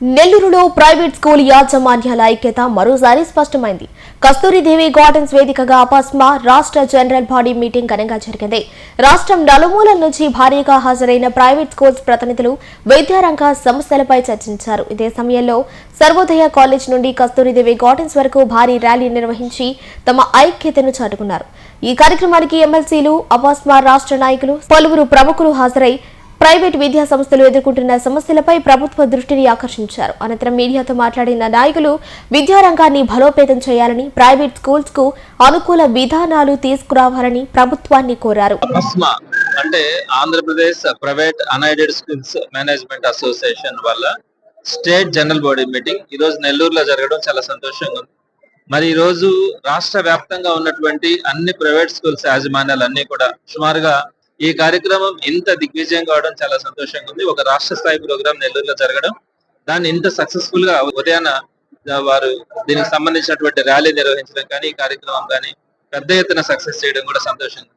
నెల్లూరులో private school యాజమాన్యాల ఐక్యత మరోసారి స్పష్టమైంది. కస్తూరిదేవి గార్డెన్స్ వేదికగా అపాస్మా రాష్ట్ర జనరల్ బాడీ మీటింగ్ ఘనంగా జరిగింది. రాష్ట్రం నలుమూలల నుంచి భారీగా హాజరైన ప్రైవేట్ స్కూల్స్ ప్రతినిధులు విద్యారంగ సమస్యలపై చర్చించారు. ఇదే సమయంలో సర్వోదయ కాలేజ్ నుండి కస్తూరిదేవి గార్డెన్స్ వరకు భారీ ర్యాలీ నిర్వహించి తమ ఐక్యతను చాటుకున్నారు. ఈ కార్యక్రమానికి ఎమ్మెల్సీలు, అపాస్మా రాష్ట్ర నాయకులు, పలువురు ప్రముఖులు హాజరై ప్రైవేట్ విద్యా సంస్థలు ఎదుర్కొంటున్న సమస్యలపై ప్రభుత్వ దృష్టిని ఆకర్షించారు. అనంతరం మీడియాతో మాట్లాడిన నాయకులు విద్యారంగాన్ని బలోపేతం చేయాలని, ప్రైవేట్ స్కూల్స్ కు అనుకూల విధానాలు తీసుకురావాలని ప్రభుత్వాన్ని కోరారు. అంటే Andhra Pradesh private unaided schools management association వల్ల స్టేట్ జనరల్ బాడీ మీటింగ్ ఈ రోజు నెల్లూరులో జరగడం చాలా సంతోషంగా ఉంది. మరి ఈ రోజు రాష్ట్ర వ్యాప్తంగా ఉన్నటువంటి అన్ని ప్రైవేట్ స్కూల్స్ యాజమాన్యాలన్నీ కూడా సుమారుగా ఈ కార్యక్రమం ఇంత దిగ్విజయం కావడం చాలా సంతోషంగా ఉంది. ఒక రాష్ట్ర స్థాయి ప్రోగ్రాం నెల్లూరులో జరగడం, దాన్ని ఇంత సక్సెస్ఫుల్ గా ఉదయాన వారు దీనికి సంబంధించినటువంటి ర్యాలీ నిర్వహించడం కానీ, ఈ కార్యక్రమం కానీ పెద్ద ఎత్తున సక్సెస్ చేయడం కూడా సంతోషంగా.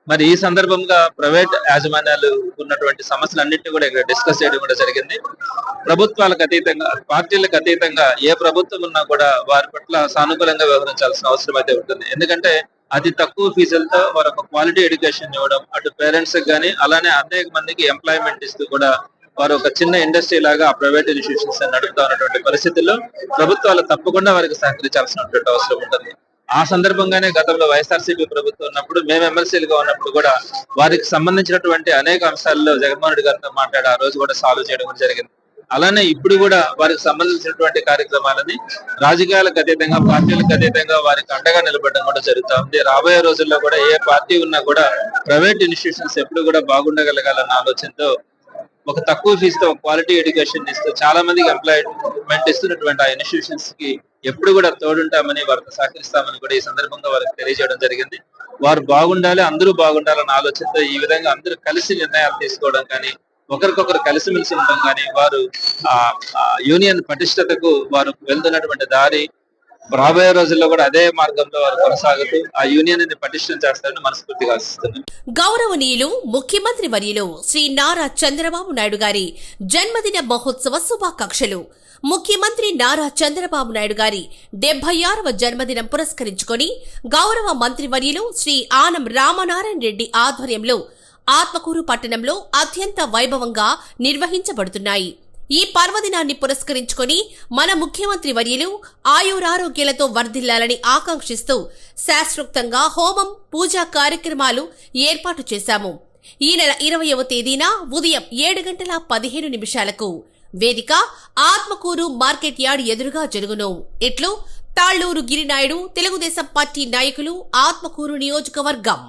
మరి ఈ సందర్భంగా ప్రైవేట్ యాజమాన్యాలు ఉన్నటువంటి సమస్యలన్నింటినీ కూడా ఇక్కడ డిస్కస్ చేయడం కూడా జరిగింది. ప్రభుత్వాలకు అతీతంగా, పార్టీలకు అతీతంగా ఏ ప్రభుత్వం ఉన్నా కూడా వారి పట్ల సానుకూలంగా వ్యవహరించాల్సిన అవసరం అయితే ఉంటుంది. ఎందుకంటే అతి తక్కువ ఫీజులతో వారు ఒక క్వాలిటీ ఎడ్యుకేషన్ ఇవ్వడం, అటు పేరెంట్స్ కానీ అలానే అనేక మందికి ఎంప్లాయ్మెంట్ ఇస్తూ కూడా వారు ఒక చిన్న ఇండస్ట్రీ లాగా ఆ ప్రైవేట్ ఇన్స్టిట్యూషన్స్ నడుపుతా ఉన్నటువంటి పరిస్థితుల్లో ప్రభుత్వాలు తప్పకుండా వారికి సహకరించాల్సినటువంటి అవసరం ఉంటుంది. ఆ సందర్భంగానే గతంలో వైఎస్ఆర్సీపీ ప్రభుత్వం ఉన్నప్పుడు, మేము ఎమ్మెల్సీలుగా ఉన్నప్పుడు కూడా వారికి సంబంధించినటువంటి అనేక అంశాల్లో జగన్మోహన్ రెడ్డి గారితో మాట్లాడి ఆ రోజు కూడా సాల్వ్ చేయడం జరిగింది. అలానే ఇప్పుడు కూడా వారికి సంబంధించినటువంటి కార్యక్రమాలని రాజకీయాలకు అతీతంగా, పార్టీలకు అతీతంగా వారికి అండగా నిలబడడం కూడా జరుగుతూ ఉంది. రాబోయే రోజుల్లో కూడా ఏ పార్టీ ఉన్నా కూడా ప్రైవేట్ ఇన్స్టిట్యూషన్స్ ఎప్పుడు కూడా బాగుండగలగాలన్న ఆలోచనతో ఒక తక్కువ ఫీజుతో క్వాలిటీ ఎడ్యుకేషన్ ఇస్తూ చాలా మందికి ఎంప్లాయ్మెంట్ ఇస్తున్నటువంటి ఆ ఇన్స్టిట్యూషన్స్ కి ఎప్పుడు కూడా తోడుంటామని, వారికి సహకరిస్తామని కూడా ఈ సందర్భంగా వారికి తెలియజేయడం జరిగింది. వారు బాగుండాలి, అందరూ బాగుండాలన్న ఆలోచనతో ఈ విధంగా అందరూ కలిసి నిర్ణయాలు తీసుకోవడం కానీ, ఒకరికొకరు కలిసిమెలిసి ఉండడం కానీ, వారు యూనియన్ పటిష్టతకు వారు వెళ్తున్నటువంటి దారి రాబోయే రోజుల్లో కూడా అదే మార్గంలో వారు కొనసాగుతూ ఆ యూనియన్ ని పటిష్టం చేస్తారని మనస్ఫూర్తిగా ఆశిస్తున్నాను. గౌరవనీయులు ముఖ్యమంత్రి వర్యులు శ్రీ నారా చంద్రబాబు నాయుడు గారి జన్మదిన మహోత్సవ శుభాకాంక్షలు. ముఖ్యమంత్రి నారా చంద్రబాబు నాయుడు గారి 76వ జన్మదినం పురస్కరించుకొని గౌరవ మంత్రివర్యులు శ్రీ ఆనం రామనారాయణ రెడ్డి ఆధ్వర్యంలో ఆత్మకూరు పట్టణంలో అత్యంత వైభవంగా నిర్వహించబడుతున్నాయి. ఈ పర్వదినాన్ని పురస్కరించుకొని మన ముఖ్యమంత్రి వర్యులు ఆయురారోగ్యాలతో వర్ధిల్లాలని ఆకాంక్షిస్తూ శాస్త్రోక్తంగా హోమం, పూజా కార్యక్రమాలు ఏర్పాటు చేశాము. ఈ నెల 20వ తేదీన ఉదయం 7:15 వేదిక ఆత్మకూరు మార్కెట్ యార్డ్ ఎదురుగా జరుగును. ఇట్లు తాళ్లూరు గిరినాయుడు, తెలుగుదేశం పార్టీ నాయకులు, ఆత్మకూరు నియోజకవర్గం.